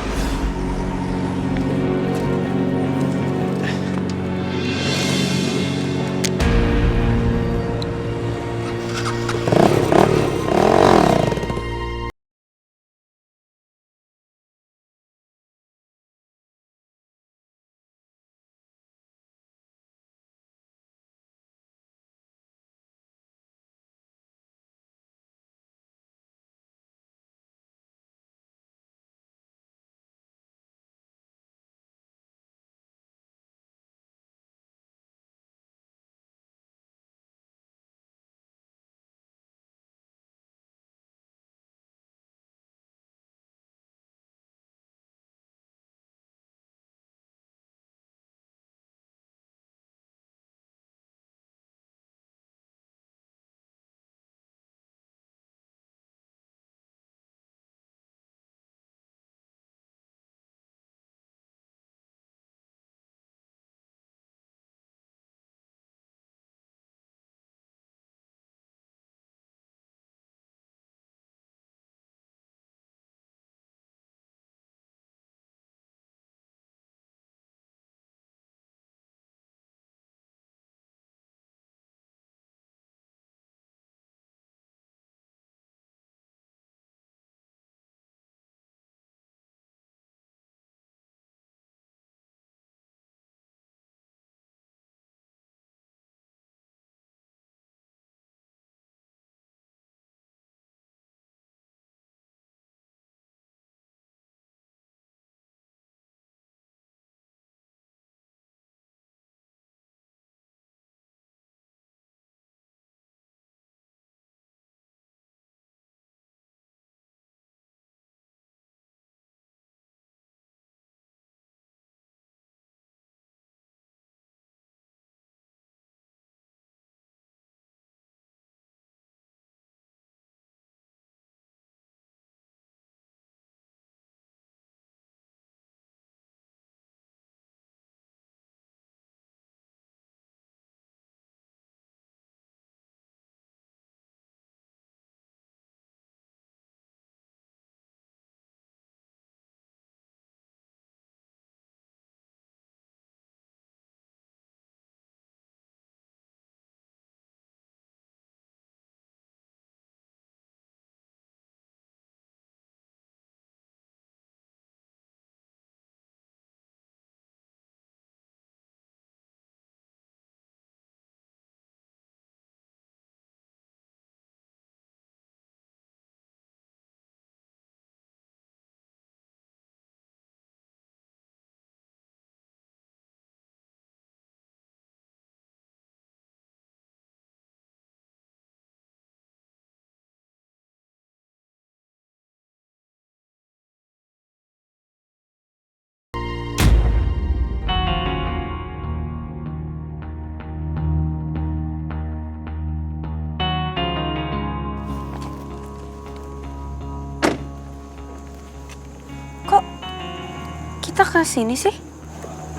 kesini sih?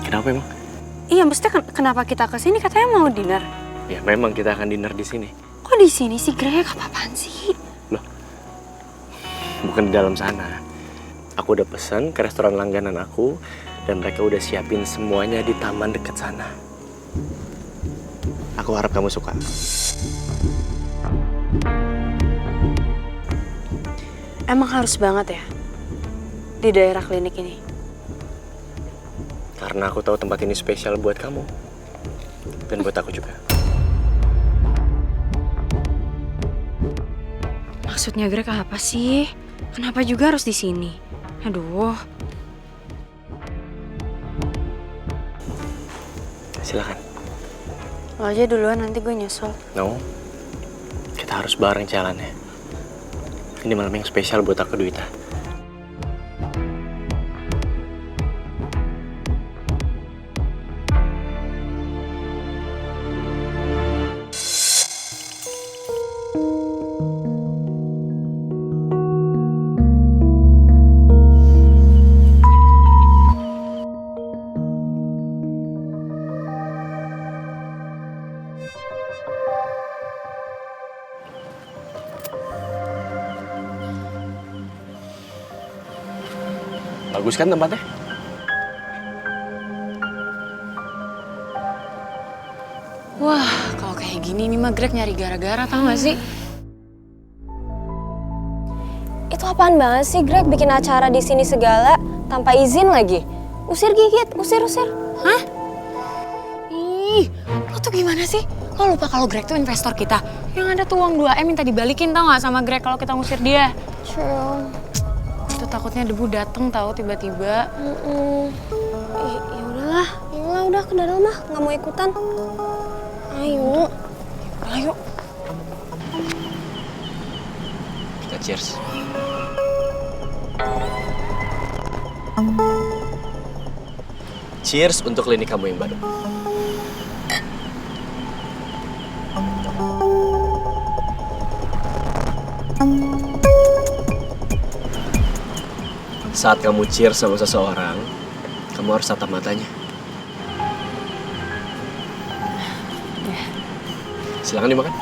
Kenapa emang? Iya, maksudnya kenapa kita kesini? Katanya mau dinner. Ya memang kita akan dinner di sini. Kok di sini sih, Greg? Apa-apaan sih? Bukan di dalam sana. Aku udah pesan ke restoran langganan aku dan mereka udah siapin semuanya di taman dekat sana. Aku harap kamu suka. Emang harus banget ya di daerah klinik ini? Karena aku tahu tempat ini spesial buat kamu dan buat aku juga. Maksudnya Greg apa sih? Kenapa juga harus di sini? Aduh. Silakan. Lo aja duluan, nanti gue nyesel. No, kita harus bareng jalannya. Ini malam yang spesial buat aku, Dwita. Bagus kan tempatnya? Wah, kalau kayak gini nih mah Greg nyari gara-gara, tau gak sih? Itu apaan banget sih Greg bikin acara di sini segala tanpa izin lagi? Usir Gigit, usir. Hah? Ih, lo tuh gimana sih? Lo lupa kalau Greg tuh investor kita. Yang ada tuh uang 2M minta dibalikin, tau gak sama Greg kalau kita ngusir dia? True. Itu takutnya debu dateng tau tiba-tiba. Ya udahlah, udah ke dalam mah, nggak mau ikutan. Ayo. Ayo. Kita cheers. Cheers untuk klinik kamu yang baru. Saat kamu cheers sama seseorang, kamu harus tatap matanya. Silakan dimakan.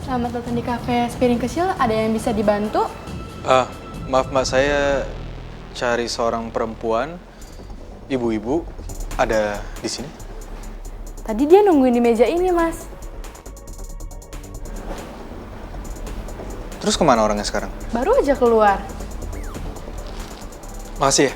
Selamat datang di kafe Sepiring Kecil. Ada yang bisa dibantu? Maaf Mbak, saya cari seorang perempuan, ibu-ibu, ada di sini? Tadi dia nungguin di meja ini, Mas. Terus kemana orangnya sekarang? Baru aja keluar. Makasih ya.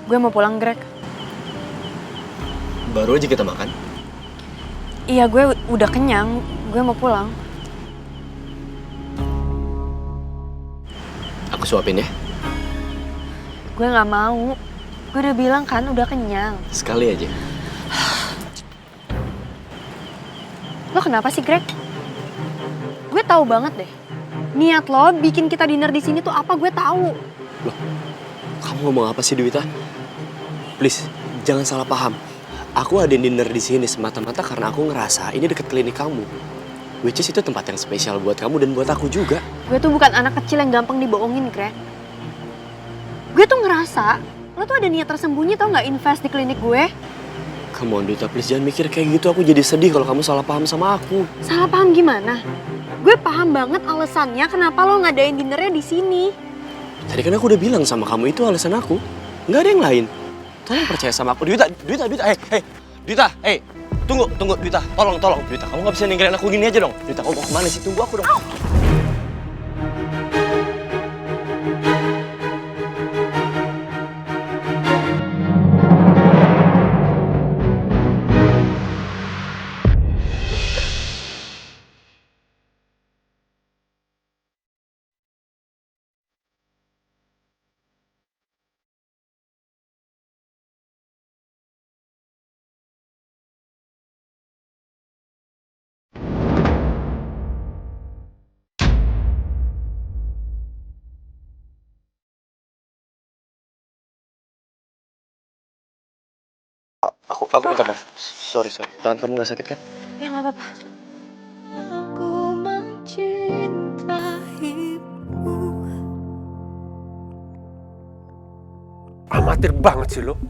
Gue mau pulang, Greg. Baru aja kita makan. Iya, gue udah kenyang. Gue mau pulang. Aku suapin ya. Gue nggak mau. Gue udah bilang kan udah kenyang. Sekali aja. Lo kenapa sih, Greg? Gue tahu banget deh. Niat lo bikin kita dinner di sini tuh apa, gue tahu. Loh, kamu ngomong apa sih, Dwita? Please, jangan salah paham. Aku ada dinner di sini semata-mata karena aku ngerasa ini deket klinik kamu. Which is itu tempat yang spesial buat kamu dan buat aku juga. Gue tuh bukan anak kecil yang gampang dibohongin, Greg. Gue tuh ngerasa lo tuh ada niat tersembunyi tau nggak invest di klinik gue. Come on, Dwita, please jangan mikir kayak gitu. Aku jadi sedih kalau kamu salah paham sama aku. Salah paham gimana? Gue paham banget alasannya kenapa lo ngadain dinernya di sini. Tadi kan aku udah bilang sama kamu itu alasan aku. Nggak ada yang lain. Tolong percaya sama aku. Dwita, Dwita, tunggu, Dwita. Tolong, Dwita. Kamu nggak bisa ninggalin aku gini aja dong. Dwita, kamu mau kemana sih? Tunggu aku dong. Aku minta maaf. Sorry. Tangan kamu nggak sakit kan? Ya nggak apa-apa. Amatir banget sih lo.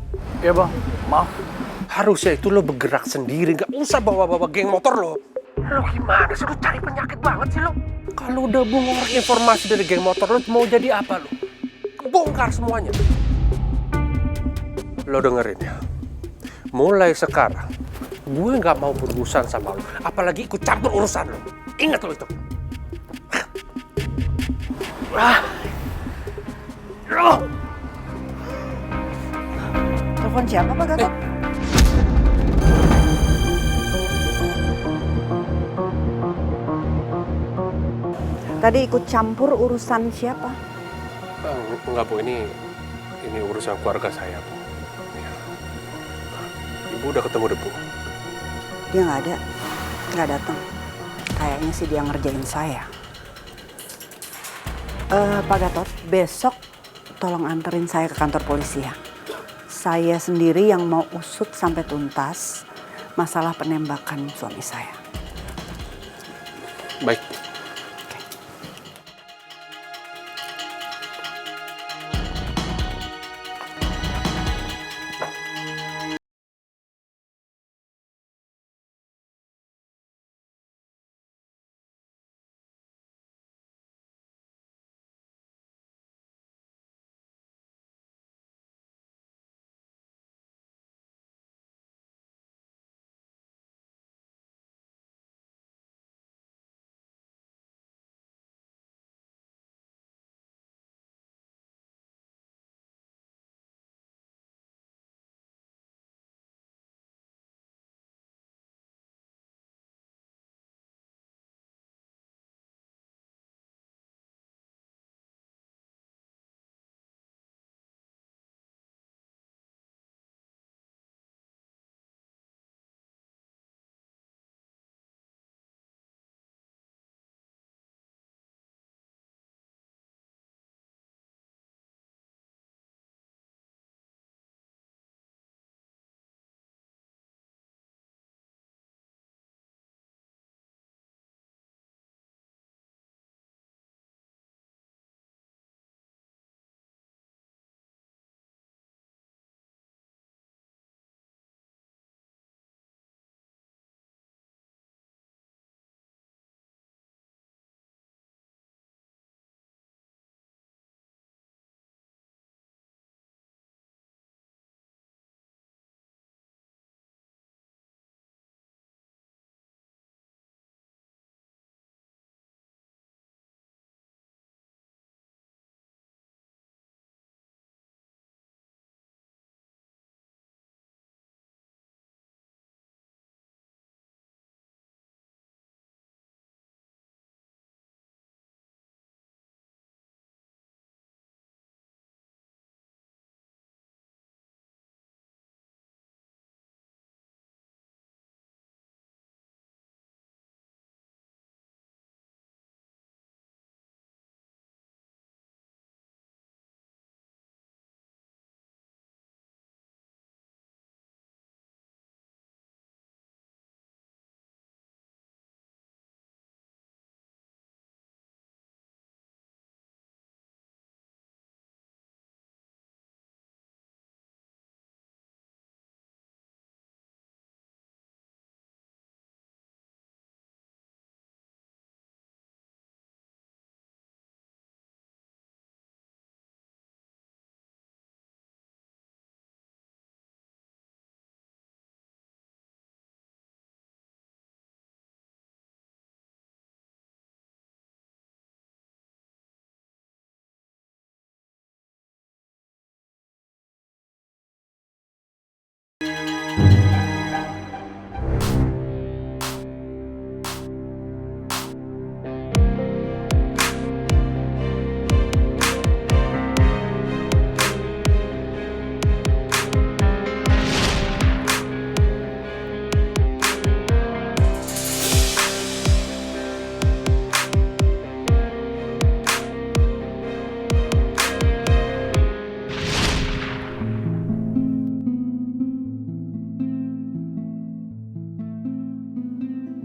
Ya bang, maaf. Harusnya itu lo bergerak sendiri, nggak usah bawa-bawa geng motor lo. Lo gimana sih? Lo cari penyakit banget sih lo. Kalau udah ngorek informasi dari geng motor lo, mau jadi apa lo? Bongkar semuanya. Lo dengerin ya. Mulai sekarang, gue nggak mau berurusan sama lo. Apalagi ikut campur urusan lo. Ingat lo itu. Telepon siapa, Pak Gatot? Tadi ikut campur urusan siapa? Enggak Bu, ini urusan keluarga saya Bu. Ya. Ibu udah ketemu deh Bu. Dia nggak datang. Kayaknya sih dia ngerjain saya. Pak Gatot, besok tolong anterin saya ke kantor polisi ya. Saya sendiri yang mau usut sampai tuntas masalah penembakan suami saya. Baik.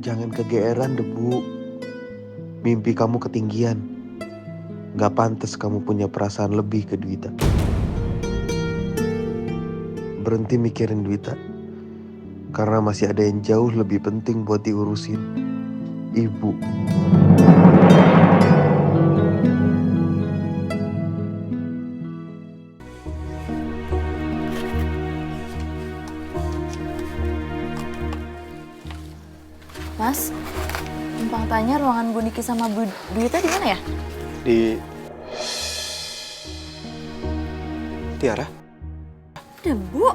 Jangan kegeeran, Debu. Mimpi kamu ketinggian. Gak pantas kamu punya perasaan lebih ke Dwita. Berhenti mikirin Dwita. Karena masih ada yang jauh lebih penting buat diurusin. Ibu. Mas, numpang tanya ruangan Bu Niki sama Bu Dwita di mana ya? Di... Tiara? Bu,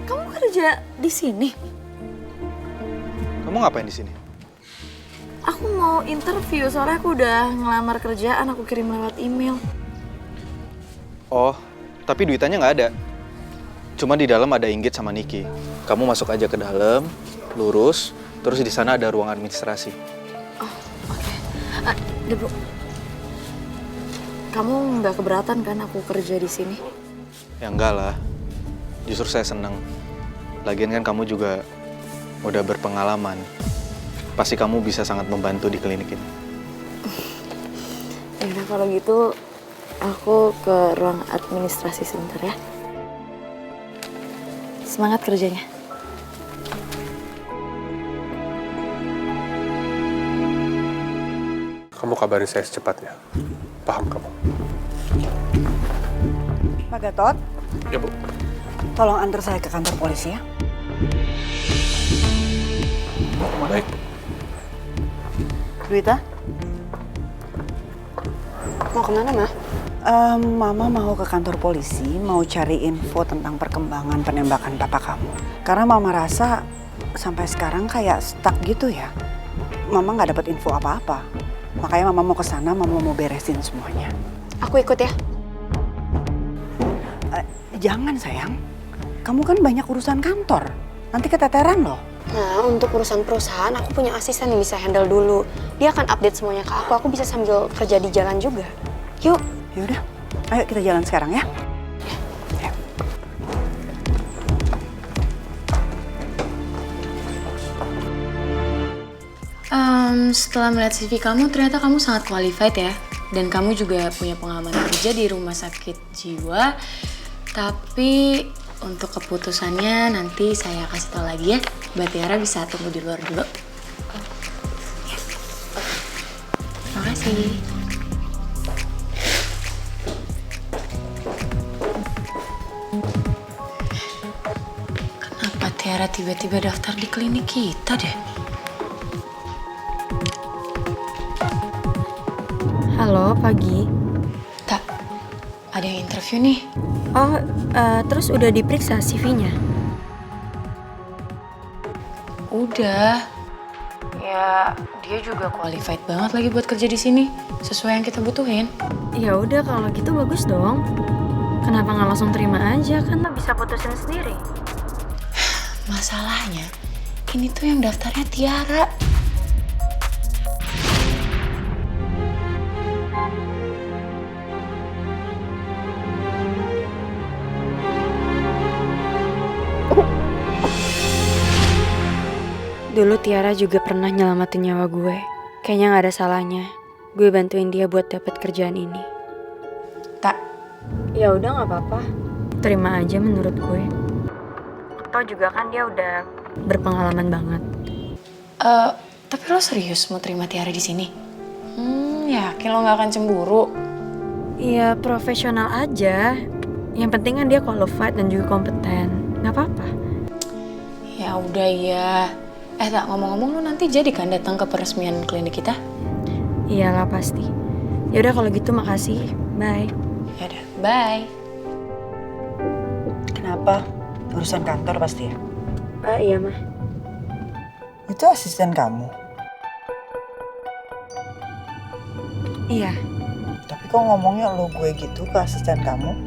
kamu kerja di sini? Kamu ngapain di sini? Aku mau interview, soalnya aku udah ngelamar kerjaan, aku kirim lewat email. Oh, tapi Dwitanya nggak ada. Cuma di dalam ada Inggit sama Niki. Kamu masuk aja ke dalam, lurus, terus di sana ada ruang administrasi. Oh, oke. Debu, kamu nggak keberatan kan aku kerja di sini? Ya enggak lah, justru saya seneng. Lagian kan kamu juga udah berpengalaman. Pasti kamu bisa sangat membantu di klinik ini. Ya kalau gitu, aku ke ruang administrasi sebentar ya. Semangat kerjanya. Kamu kabarin saya secepatnya. Paham kamu? Pak Gatot, Ya, Bu. tolong antar saya ke kantor polisi ya. Baik. Dwita? Mau kemana, Ma? Mama mau ke kantor polisi, mau cari info tentang perkembangan penembakan papa kamu. Karena Mama rasa sampai sekarang kayak stuck gitu ya. Mama nggak dapat info apa-apa. Makanya Mama mau ke sana, Mama mau beresin semuanya. Aku ikut ya. Jangan sayang, kamu kan banyak urusan kantor. Nanti keteteran loh. Nah, untuk urusan perusahaan, aku punya asisten yang bisa handle dulu. Dia akan update semuanya ke aku bisa sambil kerja di jalan juga. Yuk. Yaudah, ayo kita jalan sekarang ya. Setelah melihat CV kamu, ternyata kamu sangat qualified ya. Dan kamu juga punya pengalaman kerja di rumah sakit jiwa. Tapi untuk keputusannya nanti saya kasih tahu lagi ya. Mbak Tiara bisa tunggu di luar dulu. Terima kasih. Kenapa Tiara tiba-tiba daftar di klinik kita deh? Halo, pagi. Tak, ada yang interview nih. Oh, terus udah diperiksa CV-nya? Udah. Ya, dia juga qualified banget lagi buat kerja di sini. Sesuai yang kita butuhin. Ya udah kalau gitu bagus dong. Kenapa nggak langsung terima aja? Kan lo bisa putusin sendiri. Masalahnya, ini tuh yang daftarnya Tiara. Dulu Tiara juga pernah nyelamatin nyawa gue. Kayaknya gak ada salahnya gue bantuin dia buat dapat kerjaan ini. Tak. Ya udah nggak apa-apa. Terima aja menurut gue. Atau juga kan dia udah berpengalaman banget. Tapi lo serius mau terima Tiara di sini? Yakin lo gak akan cemburu? Iya, profesional aja. Yang penting kan dia qualified dan juga kompeten. Gak apa-apa. Ya udah ya. Tak, ngomong-ngomong lo nanti jadi kan datang ke peresmian klinik kita? Iyalah pasti. Yaudah kalau gitu makasih. Bye. Yaudah, bye. Kenapa? Urusan kantor pasti ya? Iya, Mah. Itu asisten kamu? Iya. Tapi kok ngomongnya lo gue gitu ke asisten kamu?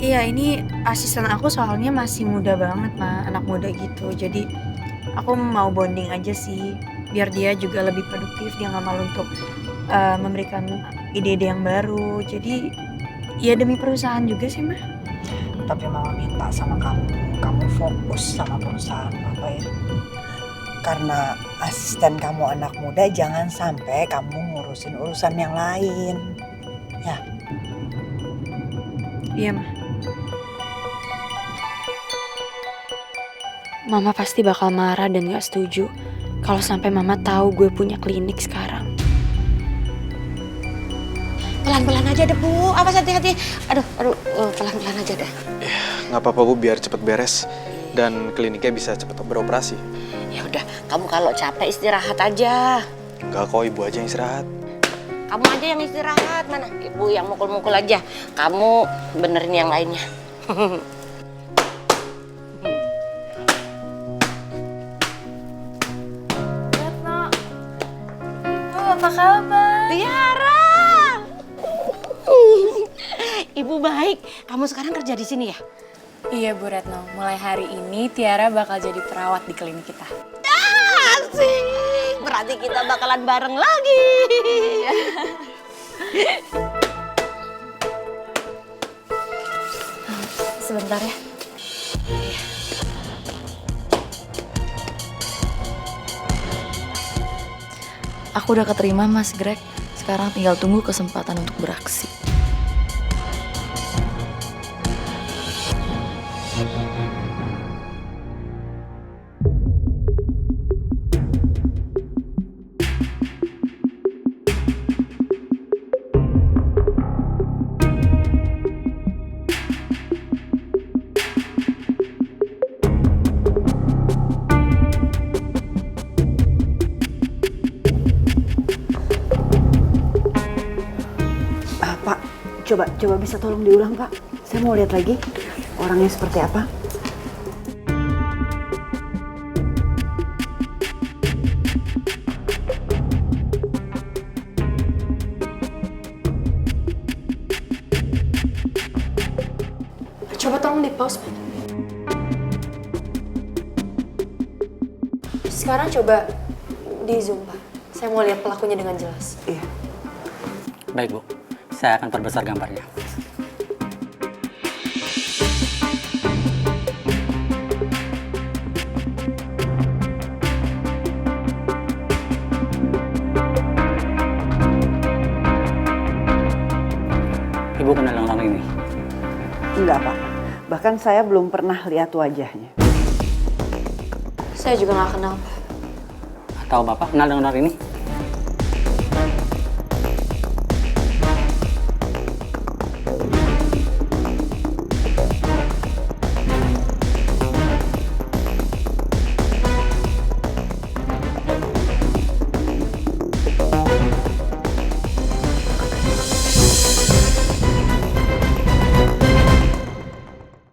Iya ini asisten aku soalnya masih muda banget, Ma. Anak muda gitu. Jadi aku mau bonding aja sih. Biar dia juga lebih produktif. Dia gak malu untuk memberikan ide-ide yang baru. Jadi ya demi perusahaan juga sih, Ma. Tapi Mama minta sama kamu fokus sama perusahaan Papa ya. Karena asisten kamu anak muda, jangan sampai kamu ngurusin urusan yang lain. Ya. Iya, Ma. Mama pasti bakal marah dan gak setuju kalau sampai Mama tahu gue punya klinik sekarang. Pelan-pelan aja deh, Bu. Awas hati-hati. Aduh, pelan-pelan aja deh. Ya, nggak apa-apa Bu, biar cepet beres dan kliniknya bisa cepet beroperasi. Ya udah, kamu kalau capek istirahat aja. Enggak kok, Ibu aja yang istirahat. Kamu aja yang istirahat. Mana? Ibu yang mukul-mukul aja. Kamu benerin yang lainnya. Retno, Ibu apa kabar? Tiara. Ibu baik. Kamu sekarang kerja di sini ya? Iya Bu Retno, mulai hari ini Tiara bakal jadi perawat di klinik kita. Asik, berarti kita bakalan bareng lagi. Sebentar ya. Aku udah keterima Mas Greg, sekarang tinggal tunggu kesempatan untuk beraksi. Pak, coba bisa tolong diulang Pak. Saya mau lihat lagi orangnya seperti apa. Coba tolong di-pause, Pak. Sekarang coba di-zoom, Pak. Saya mau lihat pelakunya dengan jelas. Iya. Baik, Bu. Saya akan perbesar gambarnya. Ibu kenal orang ini? Enggak Pak, bahkan saya belum pernah lihat wajahnya. Saya juga nggak kenal, Pak. Atau Bapak kenal dengan orang ini?